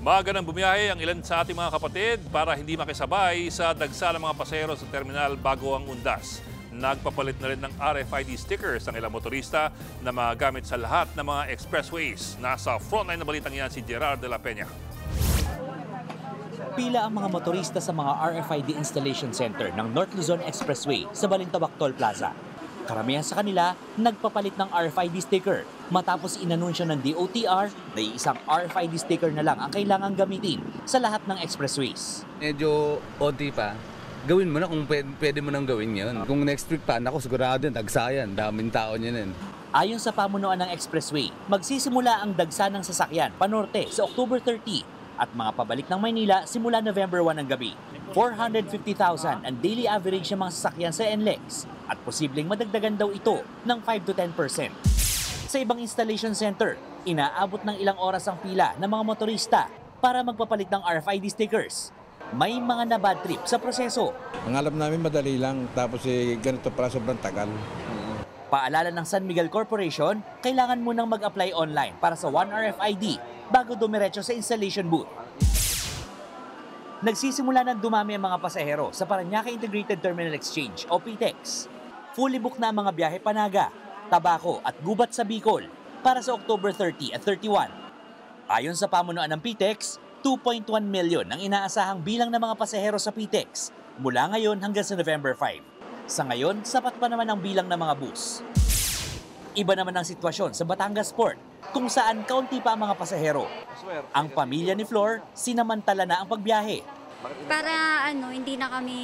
Maaga nang bumiyahe ang ilan sa ating mga kapatid para hindi makisabay sa dagsa ng mga pasahero sa terminal bago ang undas. Nagpapalit na rin ng RFID stickers ang ilang motorista na magagamit sa lahat ng mga expressways. Nasa frontline na balitang yan si Gerard de la Peña. Pila ang mga motorista sa mga RFID Installation Center ng North Luzon Expressway sa Balintawak Toll Plaza. Karamihan sa kanila nagpapalit ng RFID sticker matapos inanunsyo ng DOTR na isang RFID sticker na lang ang kailangang gamitin sa lahat ng expressways. Medyo OT pa. Gawin mo na kung pwede mo nang gawin yun. Kung next week pa, ako sigurado yun, dagsayan. Daming tao niyan. Ayon sa pamunuan ng expressway, magsisimula ang dagsa ng sasakyan panorte sa October 30 at mga pabalik ng Maynila simula November 1 ng gabi. 450,000 ang daily average ng mga sasakyan sa NLEX at posibleng madagdagan daw ito ng 5 to 10%. Sa ibang installation center, inaabot ng ilang oras ang pila ng mga motorista para magpapalit ng RFID stickers. May mga na-bad trip sa proseso. Ang alam namin madali lang, tapos ganito para sobrang tagal. Paalala ng San Miguel Corporation, kailangan munang mag-apply online para sa One RFID bago dumiretso sa installation booth. Nagsisimula ng dumami ang mga pasahero sa Parañaque Integrated Terminal Exchange o PTEX. Fully booked na ang mga biyahe Panaga, Tabaco at Gubat sa Bicol para sa October 30 at 31. Ayon sa pamunuan ng PTEX, 2.1 million ang inaasahang bilang ng mga pasahero sa PTEX mula ngayon hanggang sa November 5. Sa ngayon, sapat pa naman ang bilang ng mga bus. Iba naman ang sitwasyon sa Batangas Port, kung saan kaunti pa ang mga pasahero. Ang pamilya ni Flor, sinamantala na ang pagbiyahe. Para hindi na kami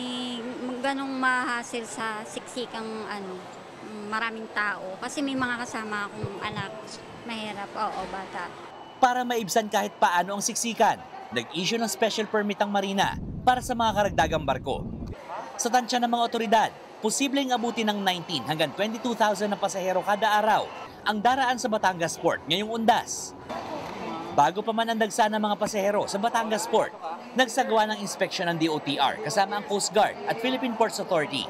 ganong mahassle sa siksikang maraming tao. Kasi may mga kasama akong anak, mahirap, bata. Para maibsan kahit paano ang siksikan, nag-issue ng special permit ang Marina para sa mga karagdagang barko. Sa tansya ng mga otoridad, posibleng abutin ng 19 hanggang 22,000 na pasahero kada araw ang daraan sa Batangas Port ngayong undas. Bago pa man ang dagsa ng mga pasahero sa Batangas Port, nagsagawa ng inspeksyon ng DOTR kasama ang Coast Guard at Philippine Ports Authority.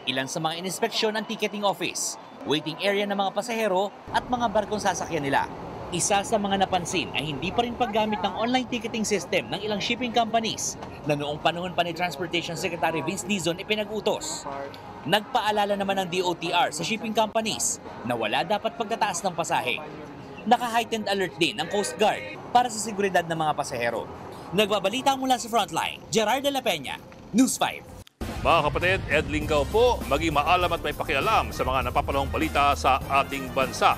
Ilan sa mga inspeksyon ang ticketing office, waiting area ng mga pasahero at mga barkong sasakyan nila. Isa sa mga napansin ay hindi pa rin paggamit ng online ticketing system ng ilang shipping companies na noong panahon pa ni Transportation Secretary Vince Dizon ipinag-utos. Nagpaalala naman ng DOTR sa shipping companies na wala dapat pagtataas ng pasahe. Naka-heightened alert din ang Coast Guard para sa seguridad ng mga pasahero. Nagbabalita mula sa Frontline, Gerard de la Peña, News 5. Mga kapatid, Ed Lingaw po, maging maalam at may pakialam sa mga napapanahong balita sa ating bansa.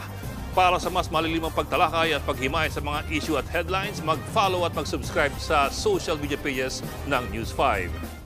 Para sa mas malilimang pagtalakay at paghimay sa mga issue at headlines, mag-follow at mag-subscribe sa social media pages ng News 5.